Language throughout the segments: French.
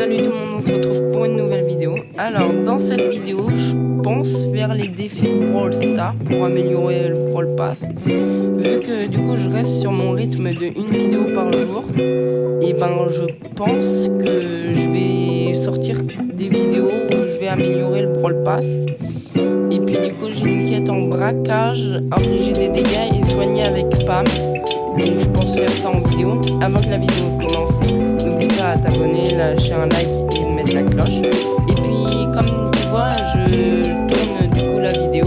Salut tout le monde, on se retrouve pour une nouvelle vidéo. Alors dans cette vidéo, je pense faire les défis Brawl Stars pour améliorer le Brawl Pass. Vu que du coup je reste sur mon rythme de une vidéo par jour, et ben je pense que je vais sortir des vidéos où je vais améliorer le Brawl Pass. Et puis du coup j'ai une quête en braquage, infliger des dégâts et soigner avec Pam. Donc je pense faire ça en vidéo. Avant que la vidéo commence, n'oublie pas de t'abonner, lâcher un like et de mettre la cloche. Et puis comme tu vois, je tourne du coup la vidéo.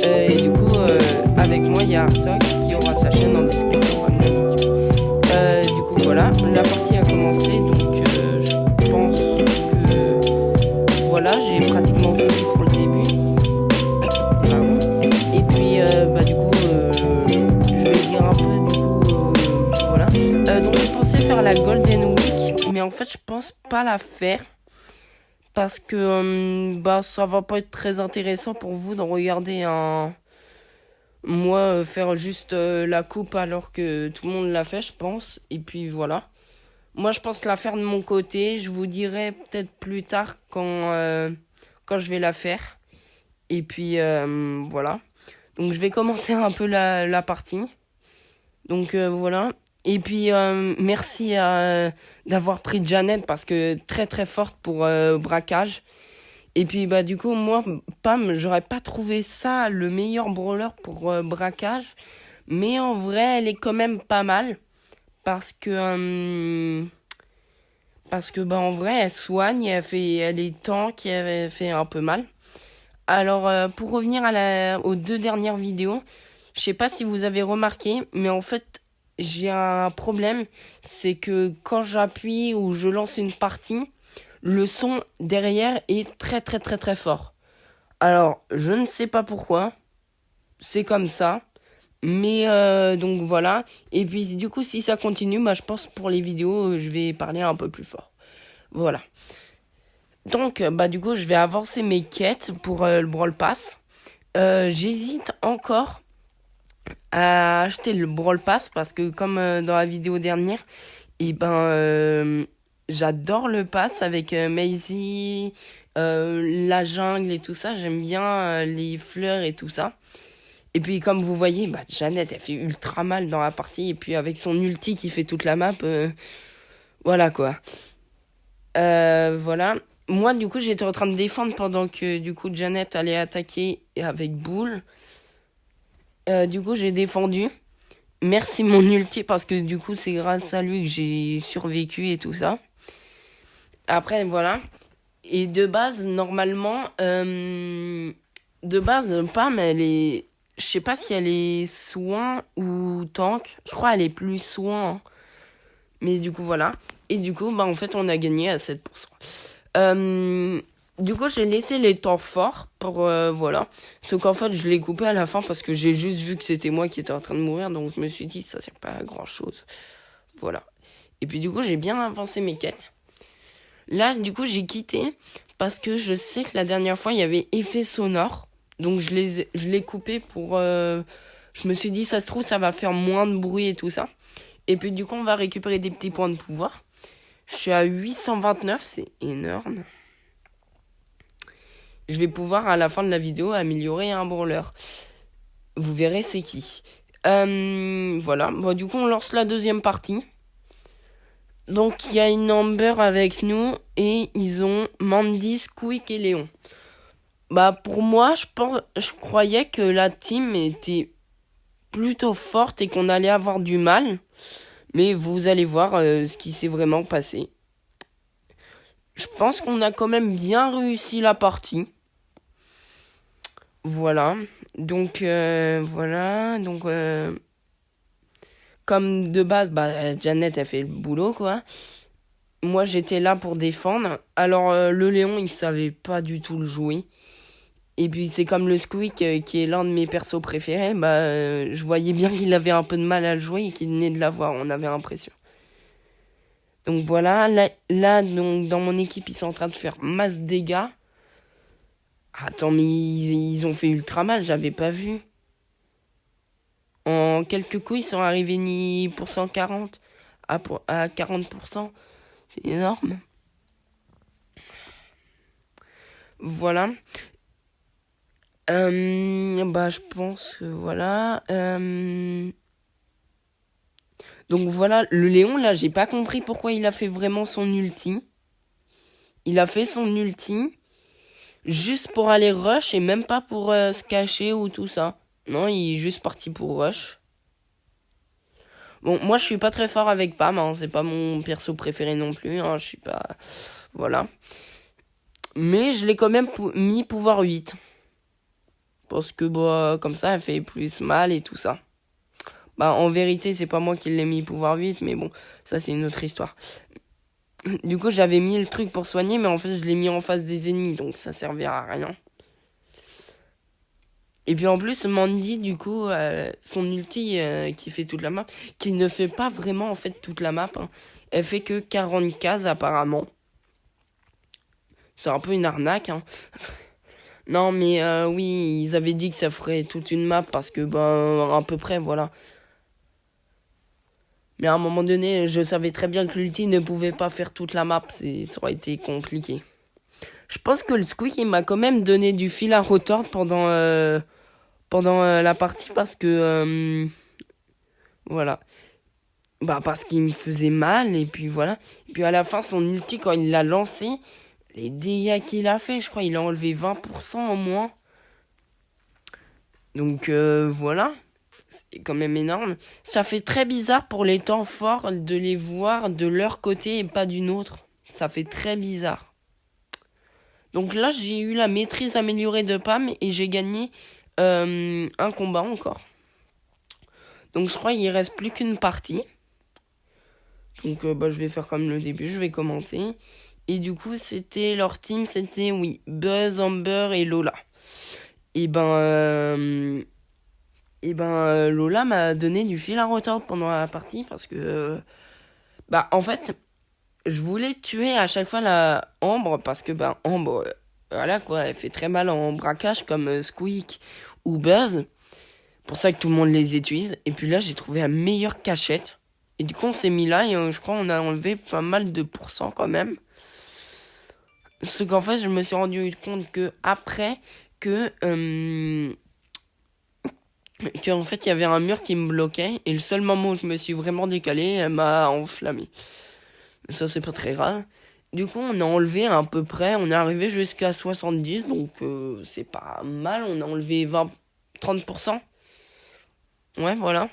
Et du coup avec moi il y a Artok qui aura sa chaîne en description comme d'habitude. Du coup voilà, la partie a commencé. Donc je pense que voilà, j'ai pratiquement tout vu pour le début. Pardon. Et puis du coup je vais dire un peu du coup voilà. Donc je pensais faire la Golden Week, mais en fait je pense pas la faire parce que ça va pas être très intéressant pour vous de regarder moi faire juste la coupe alors que tout le monde l'a fait, je pense. Et puis voilà. Moi je pense la faire de mon côté. Je vous dirai peut-être plus tard quand je vais la faire. Et puis voilà. Donc je vais commenter un peu la partie. Donc voilà. Et puis merci d'avoir pris Janet parce que très très forte pour braquage. Et puis du coup moi Pam, j'aurais pas trouvé ça le meilleur brawler pour braquage, mais en vrai elle est quand même pas mal parce que en vrai elle soigne, elle est tank, elle fait un peu mal. Alors pour revenir aux deux dernières vidéos, je sais pas si vous avez remarqué, mais en fait j'ai un problème, c'est que quand j'appuie ou je lance une partie, le son derrière est très très très très fort. Alors je ne sais pas pourquoi, c'est comme ça, mais donc voilà. Et puis du coup si ça continue, je pense pour les vidéos je vais parler un peu plus fort. Voilà. Donc du coup je vais avancer mes quêtes pour le Brawl Pass. J'hésite encore à acheter le Brawl Pass parce que comme dans la vidéo dernière, j'adore le pass avec Maisie, la jungle et tout ça. J'aime bien les fleurs et tout ça. Et puis comme vous voyez, Janet elle fait ultra mal dans la partie. Et puis avec son ulti qui fait toute la map, voilà quoi. Voilà. Moi du coup j'étais en train de défendre pendant que du coup Janet allait attaquer avec Bull. Du coup j'ai défendu. Merci mon ulti parce que du coup c'est grâce à lui que j'ai survécu et tout ça. Après voilà. Et de base normalement Pam elle est, je sais pas si elle est soin ou tank. Je crois elle est plus soin. Hein. Mais du coup voilà. Et du coup en fait on a gagné à 7%. Du coup j'ai laissé les temps forts pour voilà. Sauf qu'en fait je l'ai coupé à la fin parce que j'ai juste vu que c'était moi qui étais en train de mourir. Donc je me suis dit ça sert pas à grand chose. Voilà. Et puis du coup j'ai bien avancé mes quêtes. Là du coup j'ai quitté parce que je sais que la dernière fois il y avait effet sonore. Donc je l'ai coupé pour je me suis dit ça se trouve ça va faire moins de bruit et tout ça. Et puis du coup on va récupérer des petits points de pouvoir. Je suis à 829, c'est énorme. Je vais pouvoir à la fin de la vidéo améliorer un brawler. Vous verrez c'est qui. Voilà. Du coup on lance la deuxième partie. Donc il y a une Amber avec nous et ils ont Mandy, Squeak et Léon. Pour moi je croyais que la team était plutôt forte et qu'on allait avoir du mal. Mais vous allez voir ce qui s'est vraiment passé. Je pense qu'on a quand même bien réussi la partie. Voilà. Donc, voilà. Donc, comme de base, Janet a fait le boulot, quoi. Moi, j'étais là pour défendre. Alors, le Léon, il savait pas du tout le jouer. Et puis, c'est comme le Squeak, qui est l'un de mes persos préférés. Je voyais bien qu'il avait un peu de mal à le jouer et qu'il venait de l'avoir. On avait l'impression. Donc, voilà. Là donc, dans mon équipe, ils sont en train de faire masse dégâts. Attends, mais ils ont fait ultra mal, j'avais pas vu. En quelques coups, ils sont arrivés ni pour 140 à 40%. C'est énorme. Voilà. Bah, je pense que voilà. Donc voilà, le Léon, là, j'ai pas compris pourquoi il a fait vraiment son ulti. Il a fait son ulti juste pour aller rush et même pas pour se cacher ou tout ça. Non, il est juste parti pour rush. Bon, moi, je suis pas très fort avec Pam, hein, c'est pas mon perso préféré non plus, hein, je suis pas... Voilà. Mais je l'ai quand même mis pouvoir 8. Parce que, bah, comme ça, elle fait plus mal et tout ça. Bah, en vérité, c'est pas moi qui l'ai mis pouvoir 8, mais bon, ça, c'est une autre histoire. Du coup, j'avais mis le truc pour soigner, mais en fait, je l'ai mis en face des ennemis, donc ça servait à rien. Et puis en plus, Mandy, du coup, son ulti qui fait toute la map, qui ne fait pas vraiment en fait toute la map, hein. Elle fait que 40 cases apparemment. C'est un peu une arnaque, hein. Non, mais oui, ils avaient dit que ça ferait toute une map parce que, ben, à peu près, voilà. Mais à un moment donné, je savais très bien que l'ulti ne pouvait pas faire toute la map, ça aurait été compliqué. Je pense que le Squeak, il m'a quand même donné du fil à retordre pendant la partie parce que, voilà. Bah, parce qu'il me faisait mal, et puis voilà. Et puis à la fin, son ulti, quand il l'a lancé, les dégâts qu'il a fait, je crois, il a enlevé 20% au moins. Donc voilà, c'est quand même énorme. Ça fait très bizarre pour les temps forts de les voir de leur côté et pas d'une autre. Ça fait très bizarre. Donc là, j'ai eu la maîtrise améliorée de Pam et j'ai gagné un combat encore. Donc je crois qu'il reste plus qu'une partie. Donc bah, je vais faire comme le début, je vais commenter. Et du coup, c'était leur team, c'était oui, Buzz, Amber et Lola. Et ben, Lola m'a donné du fil à retordre pendant la partie parce que bah en fait, je voulais tuer à chaque fois la Ambre parce que bah Ambre, voilà quoi, elle fait très mal en braquage comme Squeak ou Buzz. Pour ça que tout le monde les utilise. Et puis là, j'ai trouvé la meilleure cachette. Et du coup, on s'est mis là et je crois qu'on a enlevé pas mal de pourcents quand même. Ce qu'en fait, je me suis rendu compte que après qu'en fait, il y avait un mur qui me bloquait. Et le seul moment où je me suis vraiment décalé, elle m'a enflammé. Ça, c'est pas très grave. Du coup, on a enlevé à peu près, on est arrivé jusqu'à 70, donc c'est pas mal. On a enlevé 30%. Ouais, voilà.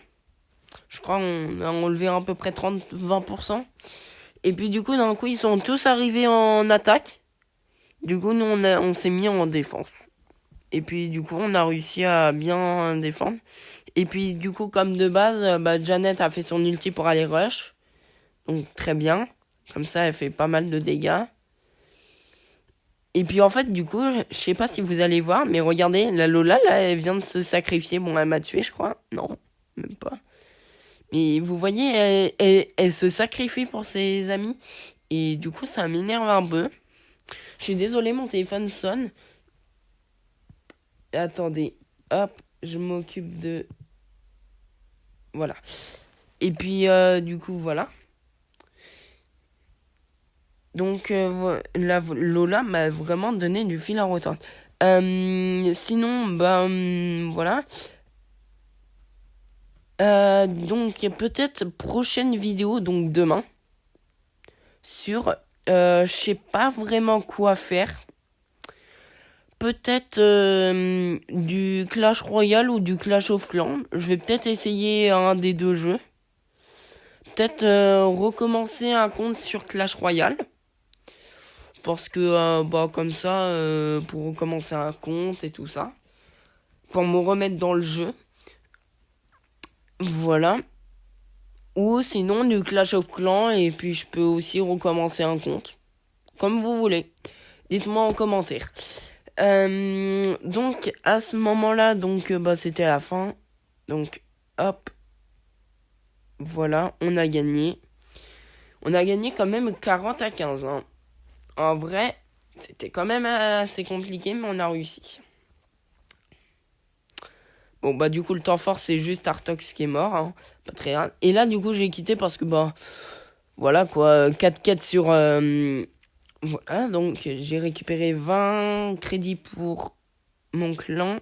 Je crois qu'on a enlevé à peu près 20%. Et puis du coup, d'un coup, ils sont tous arrivés en attaque. Du coup, nous, on s'est mis en défense. Et puis du coup, on a réussi à bien défendre. Et puis du coup, comme de base, bah, Janet a fait son ulti pour aller rush. Donc très bien. Comme ça, elle fait pas mal de dégâts. Et puis en fait, du coup, je sais pas si vous allez voir, mais regardez, la Lola, là, elle vient de se sacrifier. Bon, elle m'a tué, je crois. Non, même pas. Mais vous voyez, elle se sacrifie pour ses amis. Et du coup, ça m'énerve un peu. Je suis désolé, mon téléphone sonne. Attendez, hop, je m'occupe de... Voilà. Et puis, du coup, voilà. Donc, Lola m'a vraiment donné du fil à retordre. Sinon, voilà. Donc, peut-être prochaine vidéo, donc demain, sur, je sais pas vraiment quoi faire. Peut-être du Clash Royale ou du Clash of Clans. Je vais peut-être essayer un des deux jeux. Peut-être recommencer un compte sur Clash Royale. Parce que, bah, comme ça, pour recommencer un compte et tout ça. Pour me remettre dans le jeu. Voilà. Ou sinon du Clash of Clans et puis je peux aussi recommencer un compte. Comme vous voulez. Dites-moi en commentaire. Donc à ce moment-là, donc bah c'était la fin. Donc hop. Voilà, on a gagné. On a gagné quand même 40-15. Hein. En vrai, c'était quand même assez compliqué, mais on a réussi. Bon bah du coup le temps fort c'est juste Artox qui est mort, hein. Pas très grave. Et là du coup j'ai quitté parce que bah voilà quoi, 4 quêtes Voilà, donc j'ai récupéré 20 crédits pour mon clan,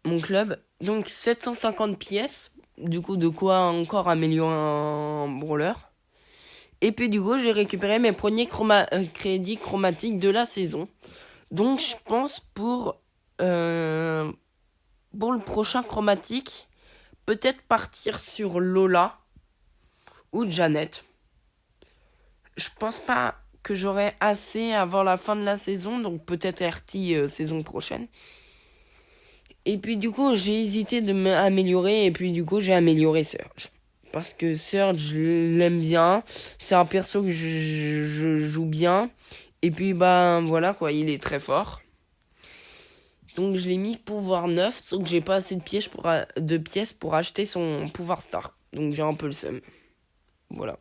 mon club. Donc 750 pièces. Du coup, de quoi encore améliorer un brawler. Et puis du coup, j'ai récupéré mes premiers crédits chromatiques de la saison. Donc je pense euh, pour le prochain chromatique, peut-être partir sur Lola ou Janet. Je pense pas que j'aurai assez avant la fin de la saison, donc peut-être RT saison prochaine. Et puis du coup, j'ai hésité de m'améliorer, et puis du coup, j'ai amélioré Surge. Parce que Surge, je l'aime bien. C'est un perso que je joue bien. Et puis, ben voilà quoi, il est très fort. Donc je l'ai mis pouvoir 9, sauf que j'ai pas assez de pièces pour acheter son pouvoir star. Donc j'ai un peu le seum. Voilà.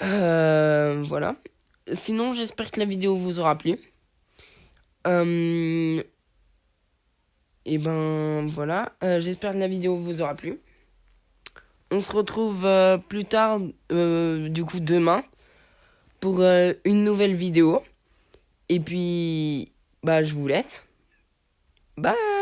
Voilà. Sinon, j'espère que la vidéo vous aura plu. Et ben voilà. J'espère que la vidéo vous aura plu. On se retrouve plus tard, du coup demain, pour une nouvelle vidéo. Et puis, bah je vous laisse. Bye!